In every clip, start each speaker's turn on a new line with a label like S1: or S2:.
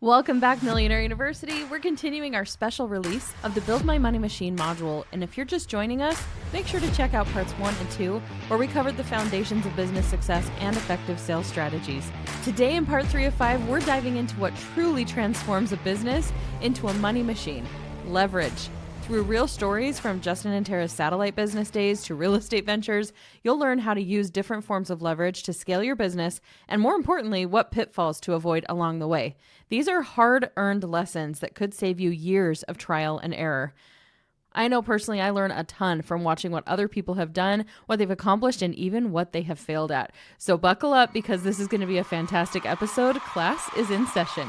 S1: Welcome back, Millionaire University. We're continuing our special release of the Build My Money Machine module. And if you're just joining us, make sure to check out parts 1 and 2, where we covered the foundations of business success and effective sales strategies. Today, in part 3 of 5, we're diving into what truly transforms a business into a money machine: leverage. Through real stories from Justin and Tara's satellite business days to real estate ventures, you'll learn how to use different forms of leverage to scale your business, and more importantly, what pitfalls to avoid along the way. These are hard-earned lessons that could save you years of trial and error. I know personally I learn a ton from watching what other people have done, what they've accomplished, and even what they have failed at. So buckle up, because this is going to be a fantastic episode. Class is in session.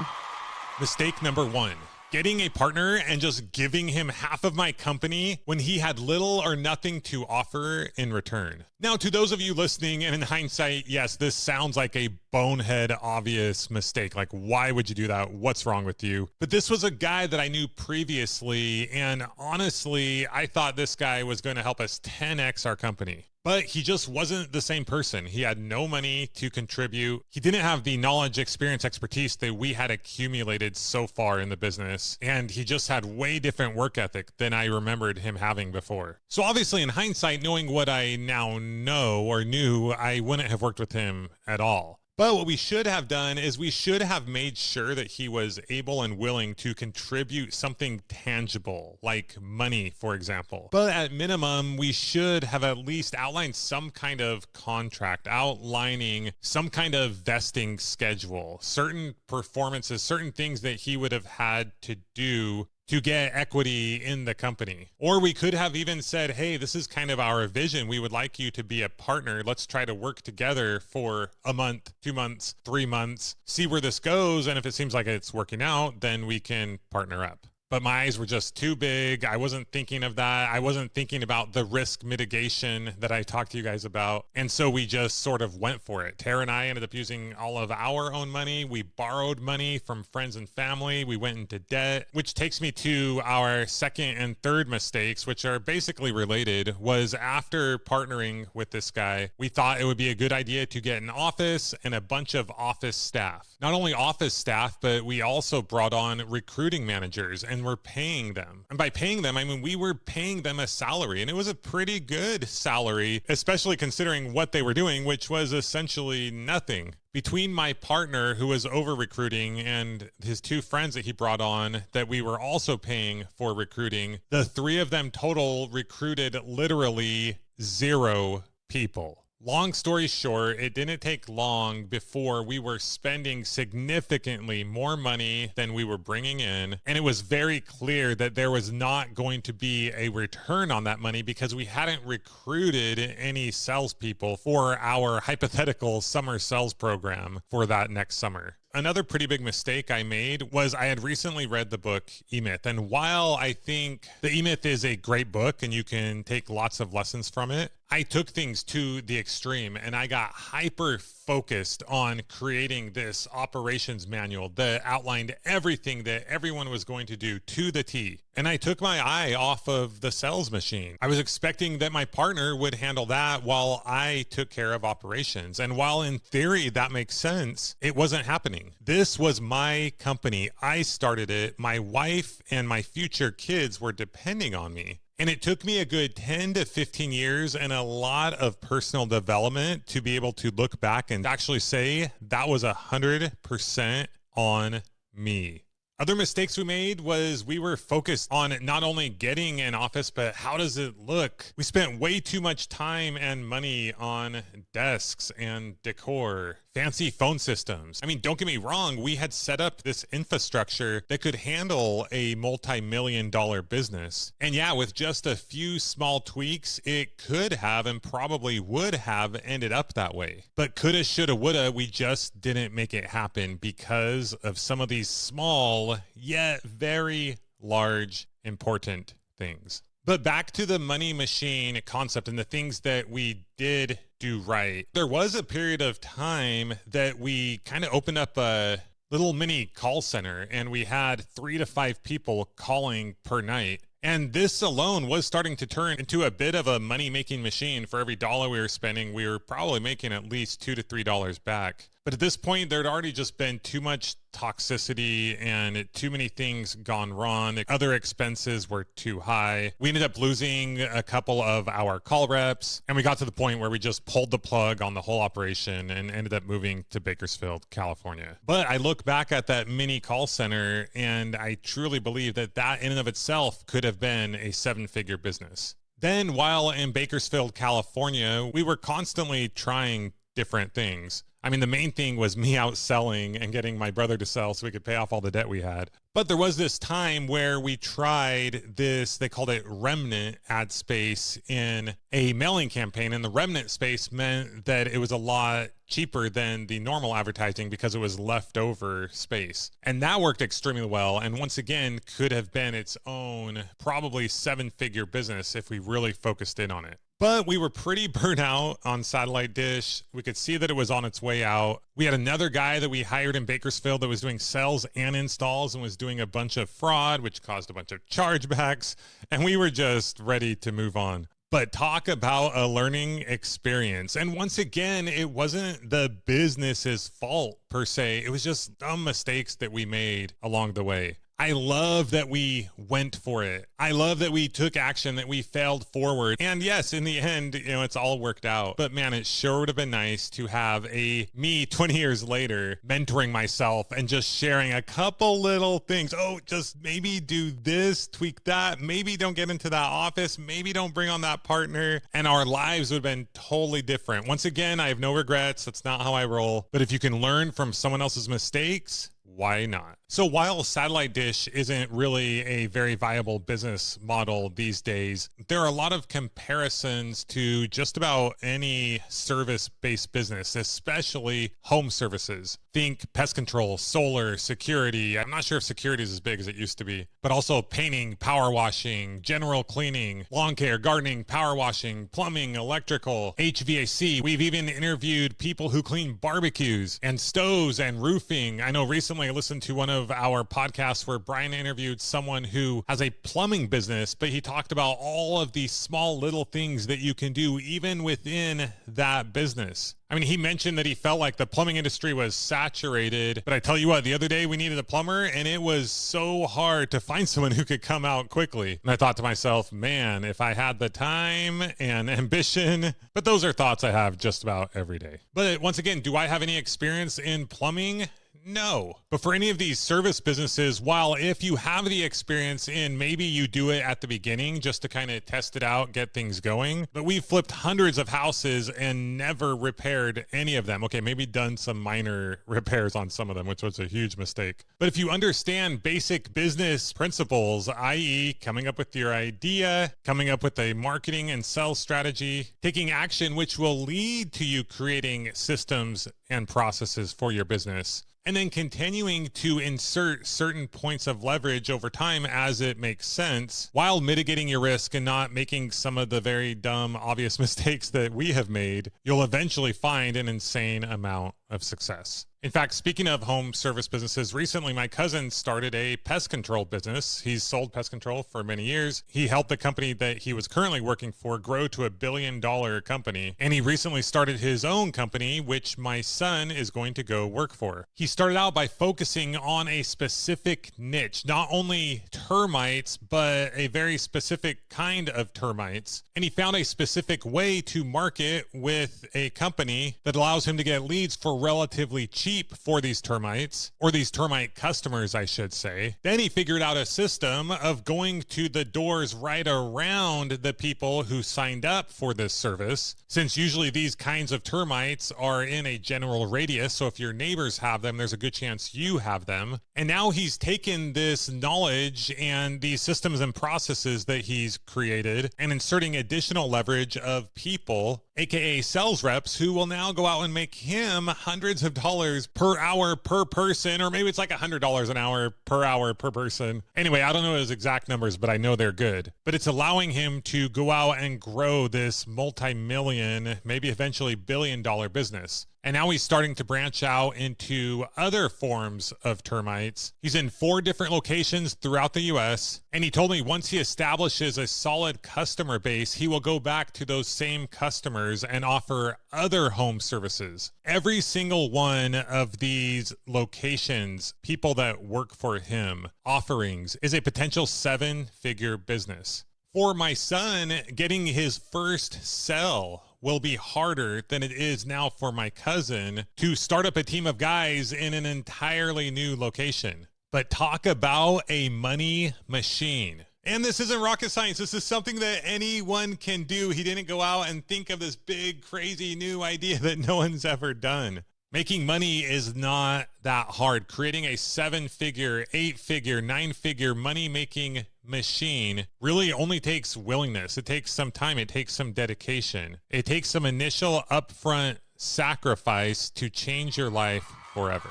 S2: Mistake number 1. Getting a partner and just giving him half of my company when he had little or nothing to offer in return. Now, to those of you listening, and in hindsight, yes, this sounds like a bonehead, obvious mistake. Like, why would you do that? What's wrong with you? But this was a guy that I knew previously, and honestly, I thought this guy was going to help us 10x our company. But he just wasn't the same person. He had no money to contribute. He didn't have the knowledge, experience, expertise that we had accumulated so far in the business. And he just had way different work ethic than I remembered him having before. So obviously, in hindsight, knowing what I now know or knew, I wouldn't have worked with him at all. But what we should have done is we should have made sure that he was able and willing to contribute something tangible, like money, for example. But at minimum, we should have at least outlined some kind of contract, outlining some kind of vesting schedule, certain performances, certain things that he would have had to do to get equity in the company. Or we could have even said, hey, this is kind of our vision. We would like you to be a partner. Let's try to work together for a month, 2 months, 3 months, see where this goes. And if it seems like it's working out, then we can partner up. But my eyes were just too big. I wasn't thinking of that. I wasn't thinking about the risk mitigation that I talked to you guys about. And so we just sort of went for it. Tara and I ended up using all of our own money. We borrowed money from friends and family. We went into debt, which takes me to our second and third mistakes, which are basically related. Was after partnering with this guy, we thought it would be a good idea to get an office and a bunch of office staff. Not only office staff, but we also brought on recruiting managers, and we're paying them. And by paying them, I mean, we were paying them a salary, and it was a pretty good salary, especially considering what they were doing, which was essentially nothing. Between my partner, who was over recruiting, and his 2 friends that he brought on that we were also paying for recruiting, the 3 of them total recruited literally 0 people. Long story short, it didn't take long before we were spending significantly more money than we were bringing in. And it was very clear that there was not going to be a return on that money because we hadn't recruited any salespeople for our hypothetical summer sales program for that next summer. Another pretty big mistake I made was I had recently read the book E-Myth. And while I think the E-Myth is a great book and you can take lots of lessons from it, I took things to the extreme and I got hyper focused on creating this operations manual that outlined everything that everyone was going to do to the T. And I took my eye off of the sales machine. I was expecting that my partner would handle that while I took care of operations. And while in theory that makes sense, it wasn't happening. This was my company. I started it. My wife and my future kids were depending on me. And it took me a good 10 to 15 years and a lot of personal development to be able to look back and actually say that was 100% on me. Other mistakes we made was we were focused on not only getting an office, but how does it look? We spent way too much time and money on desks and decor, fancy phone systems. I mean, don't get me wrong, we had set up this infrastructure that could handle a multi-million-dollar business. And yeah, with just a few small tweaks, it could have and probably would have ended up that way. But coulda, shoulda, woulda, we just didn't make it happen because of some of these small yet very large, important things. But back to the money machine concept and the things that we did do right. There was a period of time that we kind of opened up a little mini call center and we had 3 to 5 people calling per night. And this alone was starting to turn into a bit of a money-making machine. For every dollar we were spending, we were probably making at least $2 to $3 back. But at this point, there'd already just been too much toxicity and too many things gone wrong. Other expenses were too high. We ended up losing a couple of our call reps, and we got to the point where we just pulled the plug on the whole operation and ended up moving to Bakersfield, California. But I look back at that mini call center, and I truly believe that that in and of itself could have been a 7-figure business. Then while in Bakersfield, California, we were constantly trying different things. I mean, the main thing was me out selling and getting my brother to sell so we could pay off all the debt we had. But there was this time where we tried this, they called it remnant ad space in a mailing campaign. And the remnant space meant that it was a lot cheaper than the normal advertising because it was leftover space. And that worked extremely well. And once again, could have been its own probably 7-figure business if we really focused in on it. But we were pretty burnt out on Satellite Dish. We could see that it was on its way out. We had another guy that we hired in Bakersfield that was doing sales and installs and was doing a bunch of fraud, which caused a bunch of chargebacks. And we were just ready to move on. But talk about a learning experience. And once again, it wasn't the business's fault per se. It was just dumb mistakes that we made along the way. I love that we went for it. I love that we took action, that we failed forward. And yes, in the end, it's all worked out. But man, it sure would have been nice to have me 20 years later mentoring myself and just sharing a couple little things. Oh, just maybe do this, tweak that. Maybe don't get into that office. Maybe don't bring on that partner. And our lives would have been totally different. Once again, I have no regrets. That's not how I roll. But if you can learn from someone else's mistakes, why not? So while Satellite Dish isn't really a very viable business model these days, there are a lot of comparisons to just about any service-based business, especially home services. Think pest control, solar, security. I'm not sure if security is as big as it used to be, but also painting, power washing, general cleaning, lawn care, gardening, power washing, plumbing, electrical, HVAC. We've even interviewed people who clean barbecues and stoves and roofing. I know recently I listened to one of our podcasts where Brian interviewed someone who has a plumbing business, but he talked about all of these small little things that you can do even within that business. I mean, he mentioned that he felt like the plumbing industry was saturated, but I tell you what, the other day we needed a plumber and it was so hard to find someone who could come out quickly. And I thought to myself, man, if I had the time and ambition, but those are thoughts I have just about every day. But once again, do I have any experience in plumbing? No. But for any of these service businesses, while if you have the experience in, maybe you do it at the beginning just to kind of test it out, get things going. But we've flipped hundreds of houses and never repaired any of them. Okay, maybe done some minor repairs on some of them, which was a huge mistake. But if you understand basic business principles, i.e. coming up with your idea, coming up with a marketing and sales strategy, taking action, which will lead to you creating systems and processes for your business, and then continuing to insert certain points of leverage over time as it makes sense while mitigating your risk and not making some of the very dumb, obvious mistakes that we have made, you'll eventually find an insane amount of success. In fact, speaking of home service businesses, recently my cousin started a pest control business. He's sold pest control for many years. He helped the company that he was currently working for grow to $1 billion company. And he recently started his own company, which my son is going to go work for. He started out by focusing on a specific niche, not only termites, but a very specific kind of termites. And he found a specific way to market with a company that allows him to get leads for relatively cheap for these termites, or these termite customers, I should say. Then he figured out a system of going to the doors right around the people who signed up for this service, since usually these kinds of termites are in a general radius. So if your neighbors have them, there's a good chance you have them. And now he's taken this knowledge and these systems and processes that he's created and inserting additional leverage of people, aka sales reps, who will now go out and make him hundreds of dollars per hour per person, or maybe it's like $100 an hour per person. Anyway, I don't know his exact numbers, but I know they're good. But it's allowing him to go out and grow this multi-million, maybe eventually $1 billion business. And now he's starting to branch out into other forms of termites. He's in 4 different locations throughout the US. And he told me once he establishes a solid customer base, he will go back to those same customers and offer other home services. Every single one of these locations, people that work for him, offerings, is a potential 7-figure business. For my son, getting his first sell will be harder than it is now for my cousin to start up a team of guys in an entirely new location. But talk about a money machine. And this isn't rocket science. This is something that anyone can do. He didn't go out and think of this big, crazy new idea that no one's ever done. Making money is not that hard. Creating a 7-figure, 8-figure, 9-figure money-making machine really only takes willingness. It takes some time. It takes some dedication. It takes some initial upfront sacrifice to change your life forever.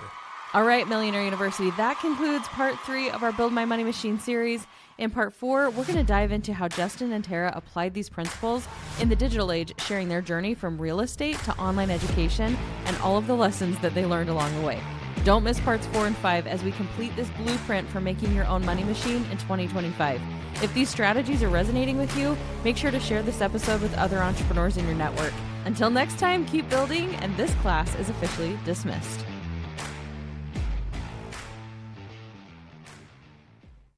S1: All right, Millionaire University, that concludes part 3 of our Build My Money Machine series. In part 4, we're going to dive into how Justin and Tara applied these principles in the digital age, sharing their journey from real estate to online education and all of the lessons that they learned along the way. Don't miss parts 4 and 5 as we complete this blueprint for making your own money machine in 2025. If these strategies are resonating with you, make sure to share this episode with other entrepreneurs in your network. Until next time, keep building, and this class is officially dismissed.